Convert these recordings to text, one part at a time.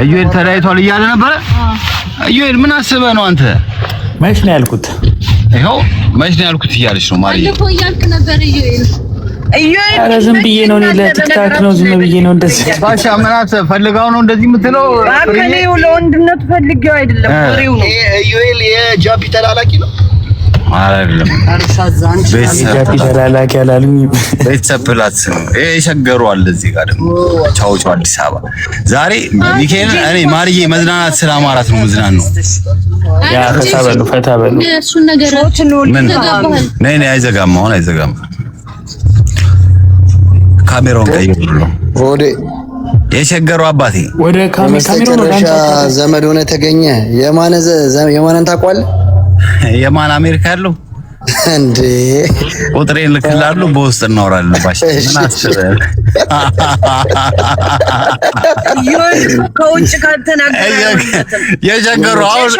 እዩል ተለያይቷል እያለ ነበር። እዩል ምን አስበህ ነው አንተ? መች ነው ያልኩት? ይኸው መች ነው ያልኩት እያለች ነው ማርዬ። አልፎ እያልክ ነበር እዩል። ኧረ ዝም ብዬ ነው እኔ ለቲክታክ ነው ዝም ብዬ ነው እንደዚህ። ባሻ ምን አስበህ ፈልጋው ነው እንደዚህ የምትለው? አከኔው ለወንድነቱ ፈልጌው አይደለም ወሬው ነው። እዩል የጃፒ ተላላኪ ነው አይደለም። ቤተሰብ ተላላኪ ያላሉኝ ቤተሰብ ፕላስ ነው። የሸገሩ አለ እዚህ ጋር ደግሞ ቻው ቻው አዲስ አበባ። ዛሬ ሚካኤል እኔ ማርዬ መዝናናት ስለማራት ነው መዝናን ነው። ያ ተሳበሉ ፈታ በሉ እሱን ነገር ምን ነይ ነይ አይዘጋም፣ አሁን አይዘጋም። ካሜራውን ቀይሩ ወደ የሸገሩ አባቴ ወደ ካሜራውን ዘመድ ሆነ ተገኘ። የማንን ታውቀዋለህ? የማን አሜሪካ ያለው እንዴ ቁጥሬን ልክላለሁ፣ በውስጥ እናወራለን። ባሽ ምን አስበህ ከውጭ ካልተናገረ የሸገሩ አሁን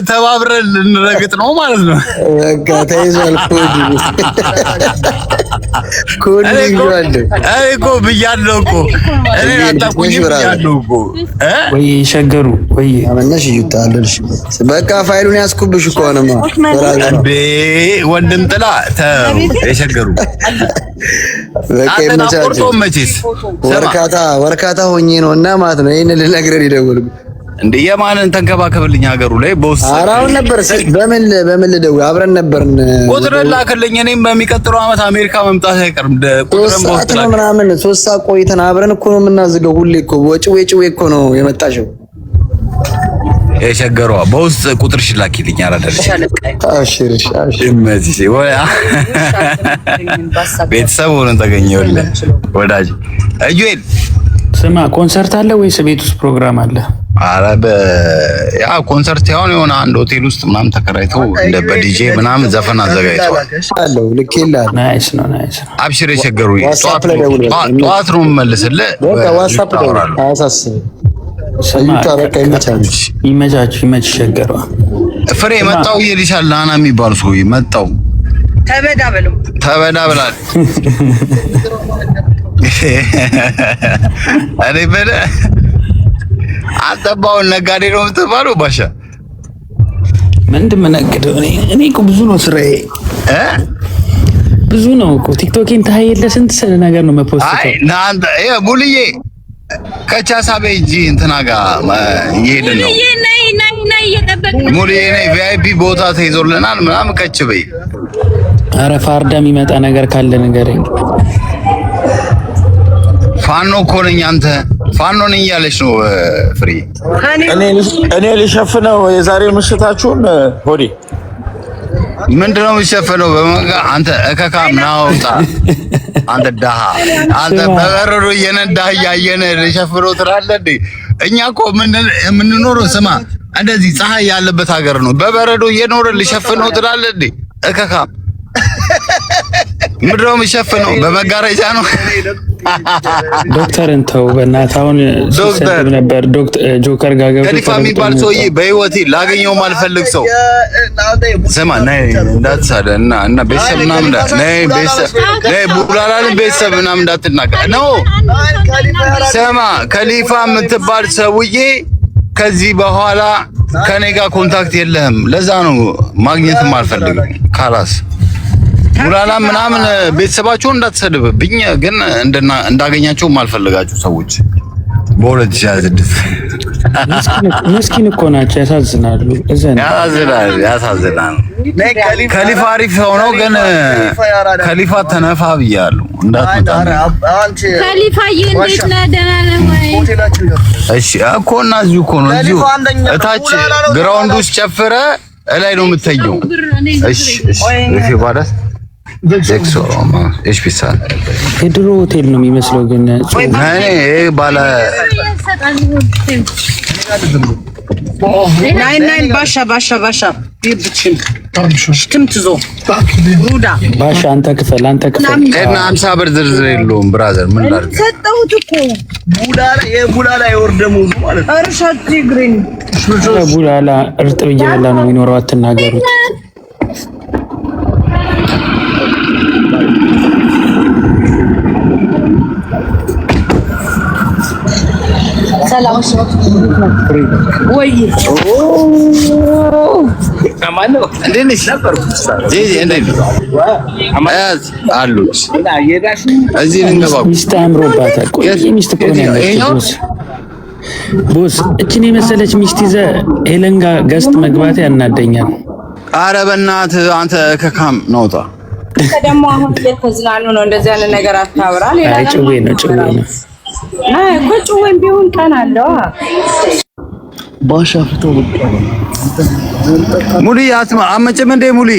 ተባብረን ልንረግጥ ነው ማለት ነው። በቃ ተይዟል። ኮድ እኮ ብያለሁ እኮ እኔ አጣቁኝ ብያለሁ እኮ ወይ ሸገሩ ወይ አመነሽ ይጣልልሽ። በቃ ፋይሉን ያስኩብሽ እኮ ነው እንዴ ወንድም ጥላ የሸገሩ በቃ መቼስ ወርካታ ሆኜ ነው እና ማለት ነው። ይሄን ልነግርህ ይደውል እንዴ የማንን ተንከባከብልኝ ሀገሩ ላይ በውስጥ አራውን ነበር። በምን ልደውል? አብረን ነበርን። ቁጥር ላክልኝ። እኔም በሚቀጥለው ዓመት አሜሪካ መምጣት አይቀርም። ቁጥርም በውስጥ ነው ምናምን 3 ሰዓት ቆይተን አብረን እኮ ነው የምናዝገው። ሁሌ እኮ ወጪ እኮ ነው የመጣሽው። የሸገሯ በውስጥ ቁጥርሽ ላኪልኝ። አላደረሽ አሽርሽ ቤተሰብ ሆነን ተገኘሁልህ ወዳጅ እዩኤል። ስማ ኮንሰርት አለ ወይስ ቤት ውስጥ ፕሮግራም አለ? አረ ያ ኮንሰርት ያው የሆነ አንድ ሆቴል ውስጥ ምናምን ተከራይተው እንደ በዲጄ ምናምን ዘፈን አዘጋጅተዋል። አለው ልኬልሃል። ናይስ ነው። አብሽር የሸገሩ ጠዋት ነው የምመልስልህ። በቃ ዋትስአፕ ደውል። አያሳስብም። ይመቻችሁ ሸገሯ። ፍሬ መጣው ይልሻል። ላና የሚባል ሰውዬ መጣው። ተበዳ ብላል። እኔ በለ አጠባውን ነጋዴ ነው የምትባለው ባሻ። ምንድን የምነግደው እኔ እኮ ብዙ ነው ስራዬ ብዙ ነው እኮ። ቲክቶኬን ታየለ ስንት ነገር ነው መፖስት። አይ ናንተ ሙልዬ ከቻሳ በእጂ እንትና ጋር እየሄድን ነው። ሙልዬ ነይ ቪአይፒ ቦታ ተይዞልናል ምናምን ከች በይ። ኧረ ፋርዳ የሚመጣ ነገር ካለ ንገረኝ። ፋኖ እኮ ነኝ። አንተ ፋኖ ነኝ እያለች ነው ፍሬ። እኔ ልሸፍነው የዛሬው ምሽታችሁን ሆዴ ምንድነው የሚሸፈነው? በመጋ አንተ እከካም ናውጣ። አንተ ዳሃ አንተ በበረዶ እየነዳህ እያየን ልሸፍነው ትላለህ እንዴ? እኛ እኮ የምንኖረው ስማ እንደዚህ ፀሐይ ያለበት ሀገር ነው። በበረዶ እየኖረ ልሸፍነው ትላለህ እንዴ? እከካም ምንድነው የሚሸፍነው? በመጋረጃ ነው። ዶክተርን ተው በእናትህ። አሁን ዶክተር ነበር ጆከር ጋር ገብቶ ከሊፋ የሚባል ሰውዬ በህይወቴ ላገኘው ማልፈልግ ሰው። ስማ ነይ እንዳትሳደ እና ቤተሰብ ምናምን ነይ ቡላላን ቤተሰብ ምናምን እንዳትናገር ነው። ስማ ከሊፋ የምትባል ሰውዬ ከዚህ በኋላ ከኔ ጋር ኮንታክት የለህም። ለዛ ነው ማግኘትም አልፈልግም። ካላስ ቡላላ ምናምን ቤተሰባቸውን እንዳትሰድብብኝ፣ ግን እንዳገኛቸው ማልፈልጋችሁ ሰዎች በ2026 ምስኪን እኮ ናቸው። ያሳዝናሉ። ያሳዝናል። ከሊፋ አሪፍ ሰው ነው፣ ግን ከሊፋ ተነፋ ብያለሁ እንዳትመጣ። ከሊፋዬ እንዴት ነህ? ደህና ነህ ወይ? እሺ እኮ እና እዚሁ እኮ ነው። እዚሁ እታች ግራውንድ ውስጥ ጨፍረ እላይ ነው የምትተኘው። እሺ እሺ ባላስ ዜክሶ እሺ ፒሳ የድሮ ሆቴል ነው የሚመስለው፣ ግን እኔ ባለ ናይን ባሻ ይብችን ሽትምትዞ ሩዳ ባሻ አንተ ክፈል እና 50 ብር ዝርዝር የለውም ብራዘር ምን ላድርግ ሰጠሁት እኮ ቡላላ ይወርደሙ ማለት ነው። እርሻት ግሪን ቡላላ እርጥብ እየበላ ነው የሚኖረው አትናገሩት ሰላም ወይ አማኑ እንደነሽ ነበር ጄጄ እንደነሽ አሉት እዚህ ልንገባው ሚስት አምሮባታል ቆይ ሚስት ቆነች ቦስ እቺን የመሰለች ሚስት ይዘ ኤለንጋ ገስት መግባት ያናደኛል ኧረ በእናትህ አንተ ከካም ነውጣ ደግሞ አሁን የተዝናኑ ነው እንደዚህ አይነት ነገር አታውራ ሌላ ጭዌ ነው አይ ቁጭውን ቢሆን ካናለው ባሻ ፍቶ ሙሊ አመጭም እንደ ሙሊ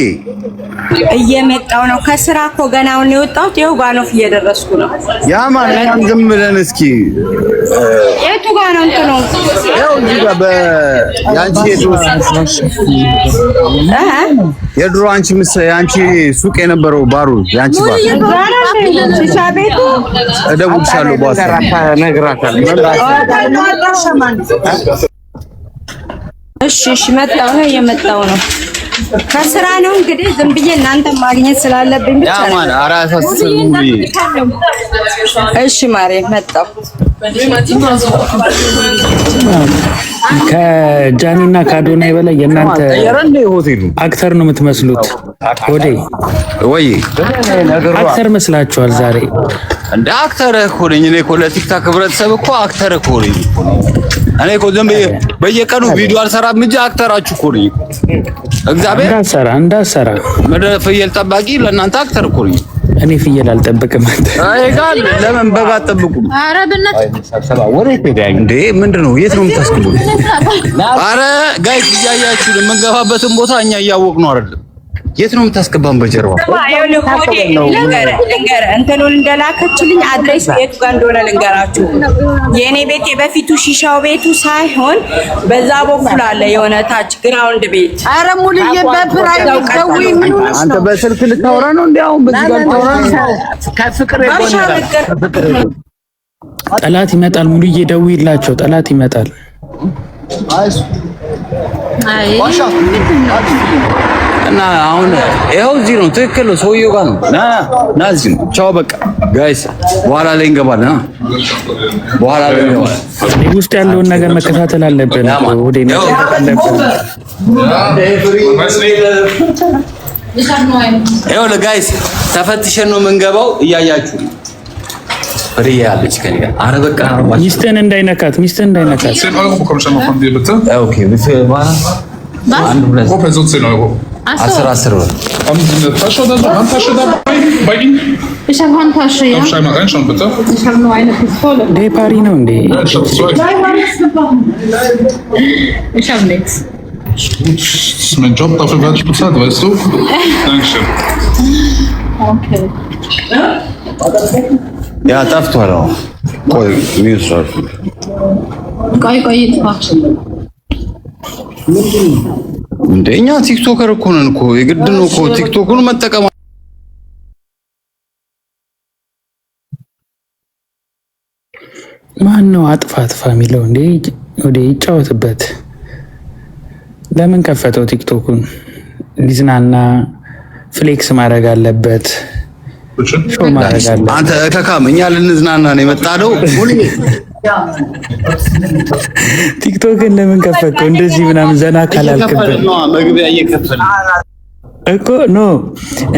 እየመጣው ነው ከስራ እኮ ገናውን የወጣሁት ይኸው ጋኖፍ እየደረስኩ ነው ያ ማለት ዝም ብለን እስኪ የቱ ጋር ነው እንትኑ ያው እዚህ ጋር በያንቺ የድሮ አንቺ ያንቺ ሱቅ የነበረው ባሩ ያንቺ ባሩ ቤቱ እደውልሻለሁ ቦስ ነግራታለሁ እሺ መጣው ነው የመጣው ነው ከስራ ነው እንግዲህ ዝም ብዬ እናንተ ማግኘት ስላለብኝ ብቻ ነው ያማን አራሳስም ሙሊ እሺ ማሬ መጣው ከጃኒና ካዶናይ በላይ የናንተ አክተር ነው የምትመስሉት ወዴ ወይ አክተር መስላችኋል ዛሬ እንደ አክተር እኮ ነኝ እኔ እኮ ለቲክታክ ህብረተሰብ እኮ አክተር እኮ ነኝ እኔ እኮ ዝም ብዬ በየቀኑ ቪዲዮ አልሰራም እንጂ አክተራችሁ እኮ ነኝ እግዚአብሔር እንዳሰራ ምድረ ፍየል ጠባቂ ለእናንተ አክተር እኮ ነኝ እኔ ፍየል አልጠብቅም አንተ አይ ጋር ለምን በጋ አትጠብቁም ኧረ በእናትህ ወሬት እንዴ ምንድነው የት ነው የምታስገቡት ኧረ ጋይስ እያያችሁ የምንገባበትን ቦታ እኛ እያወቅነው አይደለም የት ነው የምታስገባን በጀርባ ልንገር እንትኑን እንደላከችልኝ አድሬስ ቤቱ ጋር እንደሆነ ልንገራችሁ የኔ ቤት የበፊቱ ሺሻው ቤቱ ሳይሆን በዛ በኩል አለ የሆነ ታች ግራውንድ ቤት ኧረ ሙሉዬ በፕራይቬት ደውይ ምን ሆነሽ አንተ በስልክ ልታወራ ነው እንዴ አሁን በዚህ ጋር ታወራ ነው ከፍቅር ጠላት ይመጣል ሙሉዬ ደውይላቸው ጠላት ይመጣል አይ እና አሁን ይኸው እዚህ ነው ትክክል ነው ሰውዬው ጋር ነው ና እዚህ ነው ቻው በቃ ጋይስ በኋላ ላይ እንገባለን በኋላ ላይ እንገባለን ውስጥ ያለውን ነገር መከታተል አለብን ወዴ ነው ይኸው ለጋይስ ተፈትሸን ነው የምንገባው እያያችሁ ፍሪያ ያለች ከኔ ጋር ኧረ በቃ ሚስትን እንዳይነካት 10 euro bekomme ich einmal von dir, bitte. ኦኬ አንድ ሁለት 10 euro. 10 ብር Haben Sie eine Tasche oder so, Handtasche dabei bei Ihnen? Ich habe Handtasche, ja. Darf ich einmal reinschauen, bitte? Ich habe nur eine Pistole. ፓሪ ነው እንዴ Ja, ich habe 2. Ich habe nichts. Das ist mein Job, dafür werde ich bezahlt, weißt du? Dankeschön. Okay. ያ ጠፍቷል አሁን ቆይ ሚውት አልኩ ቆይ ይጥፋ እንደኛ ቲክቶከር እኮ ነን እኮ የግድ ነው እኮ ቲክቶክን መጠቀም ማን ነው አጥፋ የሚለው እንዴ ወደ ይጫወትበት ለምን ከፈተው ቲክቶኩን ሊዝናና ፍሌክስ ማድረግ አለበት ሾው ማድረግ አለበት አንተ ከካም እኛ ልንዝናና ነው የመጣነው ቲክቶክን ለምን ከፈተው እንደዚህ ምናምን ዘና ካላልክበት መግቢያ እየከፈለ እኮ ኖ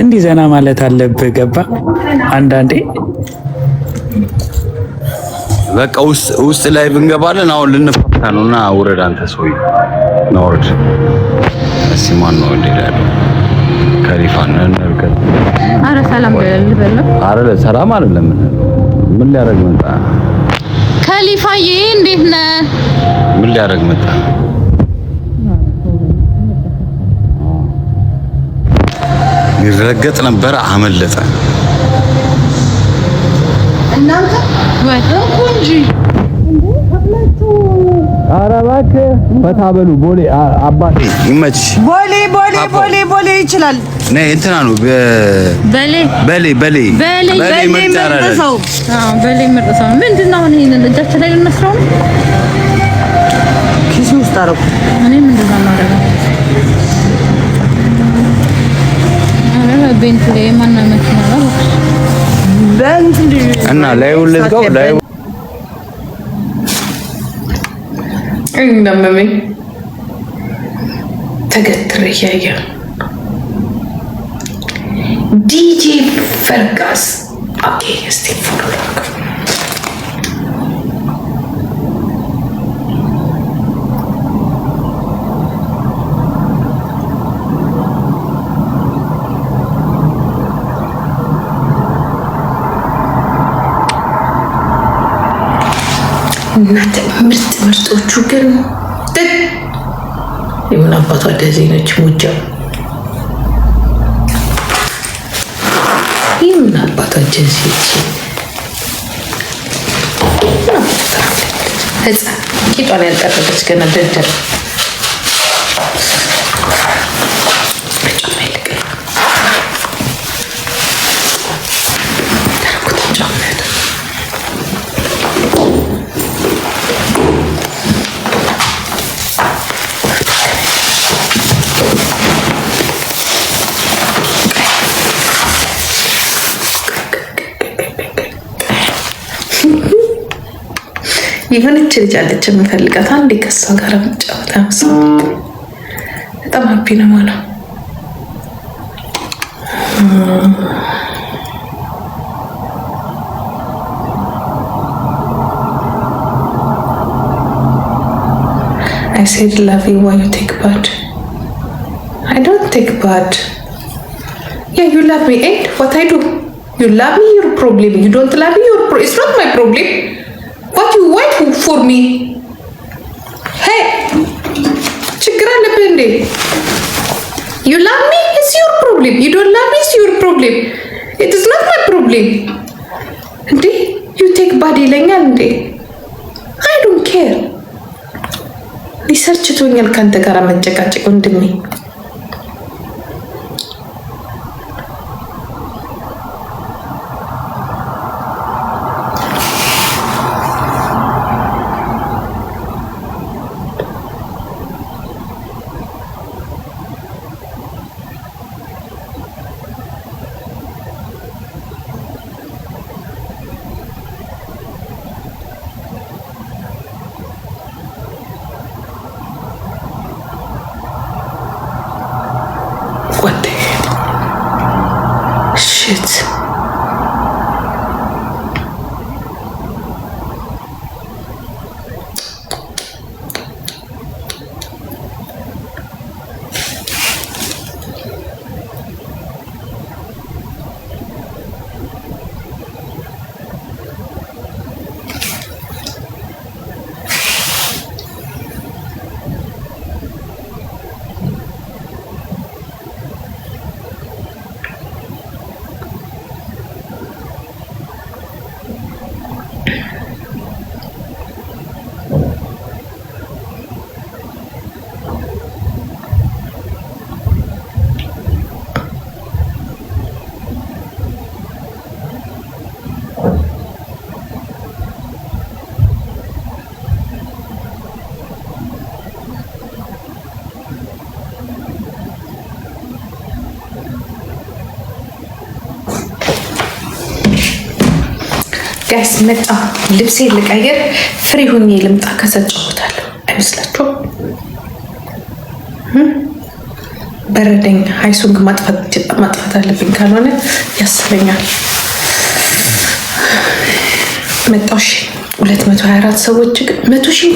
እንዲህ ዘና ማለት አለብህ ገባ አንዳንዴ በቃ ውስጥ ላይ ብንገባለን አሁን ልንፈታ ነውና ውረድ አንተ ሰውዬ ነው ወርድ እስኪ ማን ነው እንዴ ያለው ከሪፋን እንርከት ኧረ ሰላም ልበል አረ ሰላም አይደለም ምን ሊያደርግ መጣ ከሊፋዬ እንዴት ነህ ምን ሊያደርግ መጣ ይረገጥ ነበር አመለጠ እናንተ ወይ እንጂ ኧረ እባክህ ፈታ በሉ ቦሌ አባቴ ይመችሽ ቦሌ ቦሌ ይችላል። ነይ እንትና ነው በሌ ምርጥሰው ምንድነው? አሁን ይሄንን እጃችን ላይ ልንመስለው ነው። ኪስ ውስጥ አደረኩ። እኔ ምንድነው የማደርገው? ቤንትሌ ማና መኪና ነው ቤንትሌ እና ላይ ወለድከው ላይ እንደምመኝ ተገትረ ያያ ዲጄ ፈርጋስ ኦኬ እስቲ ፎሎ እናንተ ምርጦቹ ግን የምን አባቷ እንደዚህ ነች ሙጃ የምን አባቷ እንደዚህ ህፃን ቂጧን ያልጠረገች ገና ደደር የሆነች ልጅ አለች የምፈልጋት አንዴ ከሷ ጋር መጫወት አምሳው በጣም ሀፒ ነው ማለት I said love you why you take bad. I don't take bad. Yeah, you love me, eh? What I do? You love me, your problem. You don't love me, your it's not my problem. What you wait for me? Hey, ችግር አለብህ እንዴ? You love me, it's your problem. You don't love me, it's your problem. It is not my problem. እንዴ you take bad ይለኛል እንዴ? I don't care. ሪሰርች ቶኛል ካንተ ጋር መጨቃጨቅ ወንድሜ። Shit. ጋይስ መጣ ልብሴ ልቀይር ፍሪ ሆኜ ልምጣ ከሰጨውታለሁ አይመስላችሁም? በረደኝ ሃይሱንግ ማጥፋት አለብኝ ካልሆነ ያስለኛል። መጣሽ 224 ሰዎች 100 ሺህ